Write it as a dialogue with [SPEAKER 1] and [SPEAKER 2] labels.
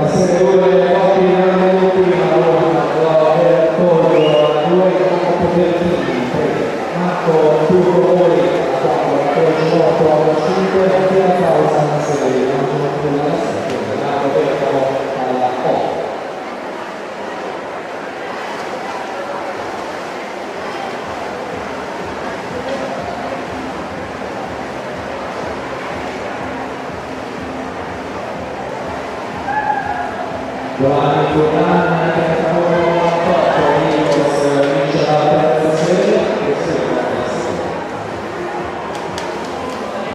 [SPEAKER 1] la serie 2 prima Alberto, 2 potenti, Marco Turcoli, 4 5, Mattia Pausa, 6, Angelo Pulla, 7, Roberto alla 8. Giovanni Giordano